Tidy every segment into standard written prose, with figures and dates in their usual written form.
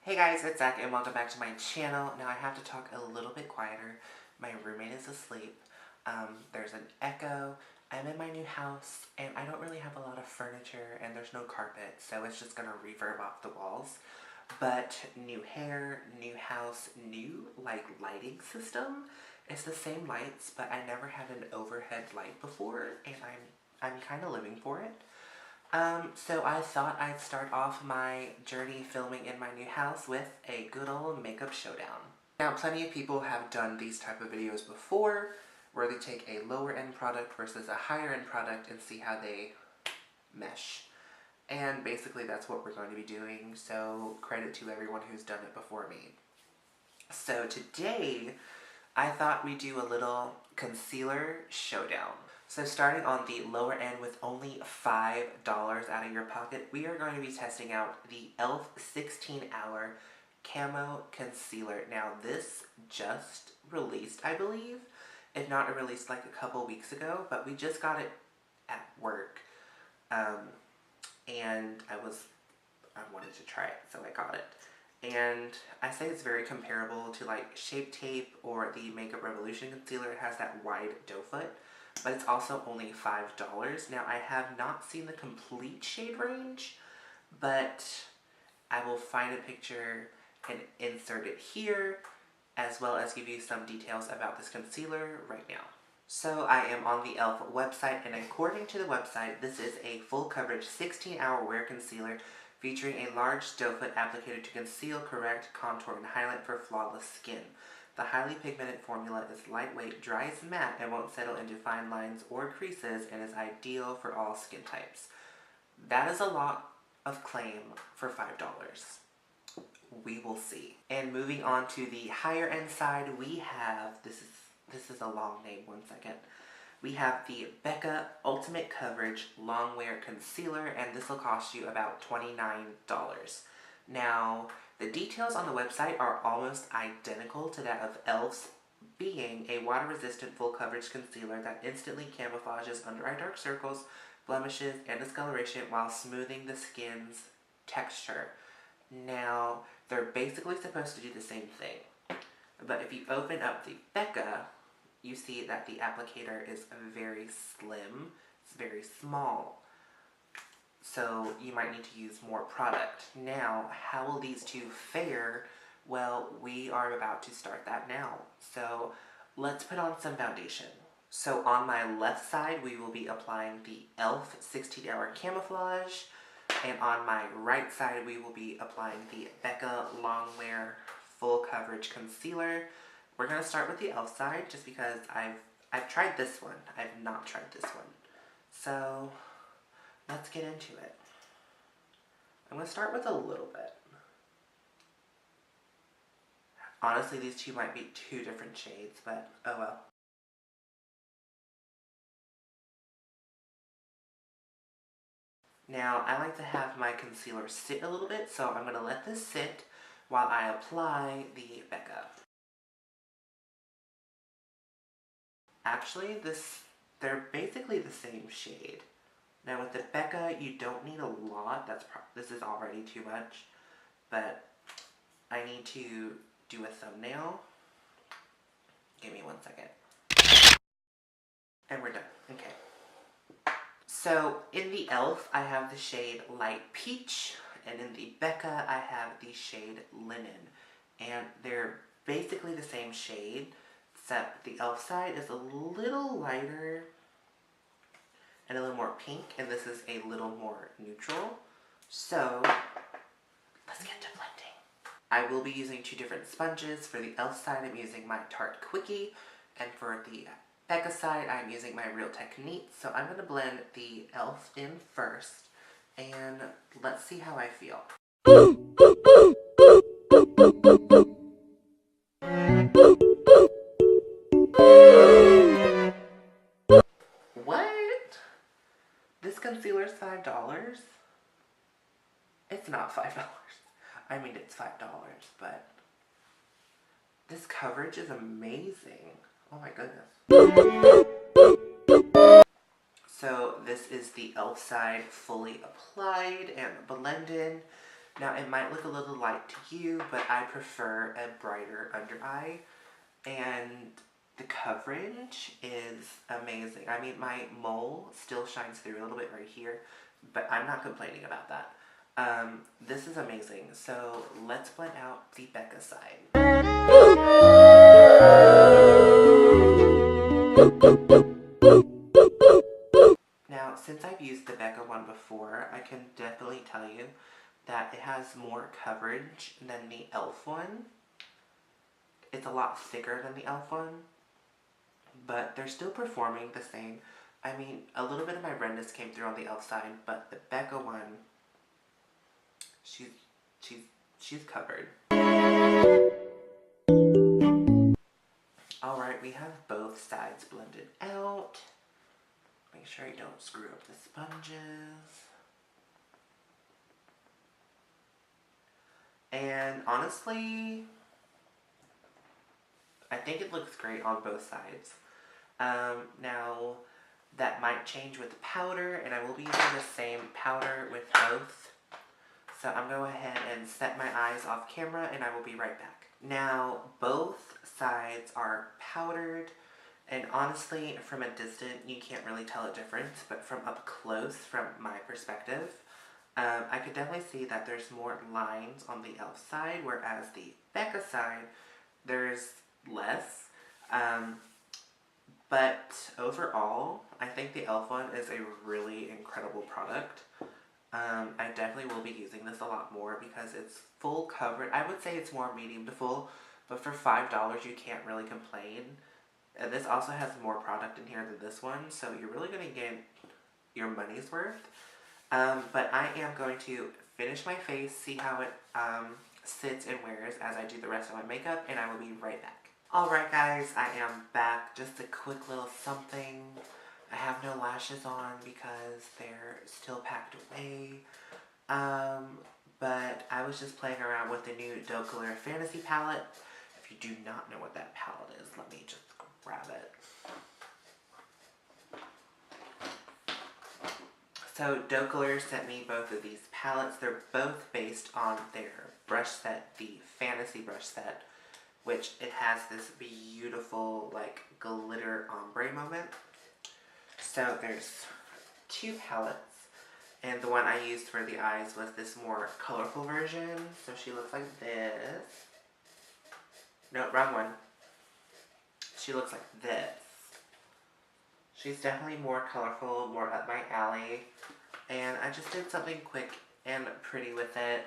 Hey guys, it's Zach and welcome back to my channel. Now I have to talk a little bit quieter. My roommate is asleep. There's an echo. I'm in my new house and I don't really have a lot of furniture and there's no carpet, so it's just gonna reverb off the walls. But new hair, new house, new lighting system. It's the same lights, but I never had an overhead light before and I'm kind of living for it. So I thought I'd start off my journey filming in my new house with a good old makeup showdown. Now, plenty of people have done these type of videos before, where they take a lower end product versus a higher end product and see how they mesh. And basically that's what we're going to be doing, so credit to everyone who's done it before me. So today, I thought we'd do a little concealer showdown. So starting on the lower end with only $5 out of your pocket, we are going to be testing out the E.L.F 16-Hour Camo Concealer. Now this just released, I believe. If not, it released like a couple weeks ago, but we just got it at work. And I wanted to try it, so I got it. And I say it's very comparable to like Shape Tape or the Makeup Revolution concealer. It has that wide doe foot, but it's also only $5. Now I have not seen the complete shade range, but I will find a picture and insert it here, as well as give you some details about this concealer right now. So I am on the E.L.F website, and according to the website, this is a full coverage 16-hour wear concealer featuring a large doe foot applicator to conceal, correct, contour, and highlight for flawless skin. The highly pigmented formula is lightweight, dries matte, and won't settle into fine lines or creases, and is ideal for all skin types. That is a lot of claim for $5. We will see. And moving on to the higher end side, we have, this is a long name, one second. We have the Becca Ultimate Coverage Long Wear Concealer, and this will cost you about $29. Now, the details on the website are almost identical to that of E.L.F's, being a water-resistant full coverage concealer that instantly camouflages under-eye dark circles, blemishes, and discoloration while smoothing the skin's texture. Now, they're basically supposed to do the same thing, but if you open up the Becca, you see that the applicator is very slim, it's very small. So you might need to use more product. Now, how will these two fare? Well, we are about to start that now. So let's put on some foundation. So on my left side, we will be applying the E.L.F 16-Hour Camouflage. And on my right side, we will be applying the Becca Long Wear Full Coverage Concealer. We're going to start with the E.L.F side just because I've tried this one. I've not tried this one. So let's get into it. I'm going to start with a little bit. Honestly, these two might be two different shades, but oh well. Now, I like to have my concealer sit a little bit, so I'm going to let this sit while I apply the Becca. Actually, they're basically the same shade. Now with the Becca, you don't need a lot. This is already too much, but I need to do a thumbnail. Give me one second. And we're done. Okay. So in the E.L.F, I have the shade Light Peach, and in the Becca, I have the shade Linen. And they're basically the same shade, except the E.L.F side is a little lighter and a little more pink, and this is a little more neutral. So let's get to blending. I will be using two different sponges. For the E.L.F side, I'm using my Tarte Quickie, and for the Becca side, I'm using my Real Technique. So I'm going to blend the E.L.F in first, and let's see how I feel. What? This concealer is $5? It's not $5. I mean, it's $5, but this coverage is amazing. Oh my goodness. So this is the E.L.F side fully applied and blended. Now, it might look a little light to you, but I prefer a brighter under eye. And the coverage is amazing. I mean, my mole still shines through a little bit right here, but I'm not complaining about that. This is amazing. So let's blend out the Becca side. Now, since I've used the Becca one before, I can definitely tell you that it has more coverage than the E.L.F one. It's a lot thicker than the E.L.F one, but they're still performing the same. I mean, a little bit of my redness came through on the E.L.F side, but the Becca one, she's covered. Alright, we have both sides blended out. Make sure you don't screw up the sponges. And honestly, I think it looks great on both sides. Now, that might change with the powder, and I will be using the same powder with both. So I'm going to go ahead and set my eyes off camera, and I will be right back. Now, both sides are powdered, and honestly, from a distance, you can't really tell a difference, but from up close, from my perspective, I could definitely see that there's more lines on the E.L.F side, whereas the Becca side, there's less. But overall, I think the E.L.F one is a really incredible product. I definitely will be using this a lot more because it's full coverage. I would say it's more medium to full, but for $5 you can't really complain. And this also has more product in here than this one, so you're really going to get your money's worth. But I am going to finish my face, see how it sits and wears as I do the rest of my makeup, and I will be right back. Alright guys, I am back. Just a quick little something. I have no lashes on because they're still packed away. But I was just playing around with the new Doe Color Fantasy palette. If you do not know what that palette is, let me just grab it. So Doe Color sent me both of these palettes. They're both based on their brush set, the Fantasy brush set, which it has this beautiful like glitter ombre moment. So there's two palettes, and the one I used for the eyes was this more colorful version. So she looks like this. No, wrong one. She looks like this. She's definitely more colorful, more up my alley. And I just did something quick and pretty with it.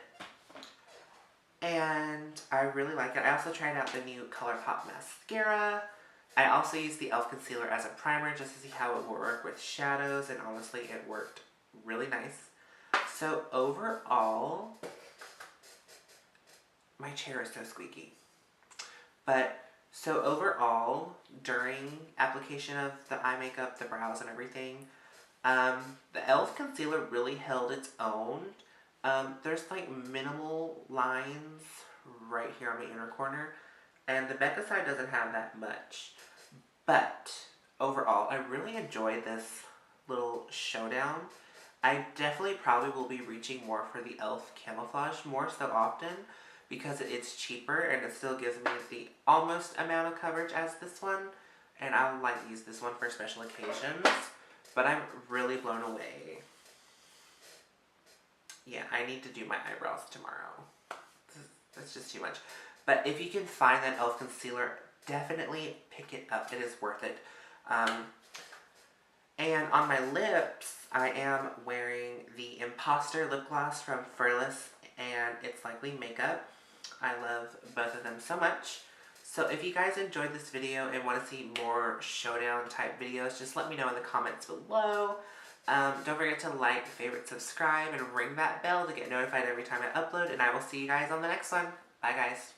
And I really like it. I also tried out the new ColourPop mascara. I also used the E.L.F concealer as a primer just to see how it would work with shadows. And honestly, it worked really nice. So overall, my chair is so squeaky. But so overall, during application of the eye makeup, the brows and everything, the E.L.F concealer really held its own. There's like minimal lines right here on the inner corner, and the Becca side doesn't have that much. But overall, I really enjoyed this little showdown. I definitely probably will be reaching more for the E.L.F camouflage more so often because it's cheaper and it still gives me the almost amount of coverage as this one. And I'll like use this one for special occasions. But I'm really blown away. Yeah, I need to do my eyebrows tomorrow. That's just too much. But if you can find that E.L.F concealer, definitely pick it up. It is worth it. And on my lips, I am wearing the Imposter lip gloss from Fearless, and it's likely makeup. I love both of them so much. So if you guys enjoyed this video and want to see more showdown type videos, just let me know in the comments below. Don't forget to like, favorite, subscribe, and ring that bell to get notified every time I upload, and I will see you guys on the next one. Bye guys.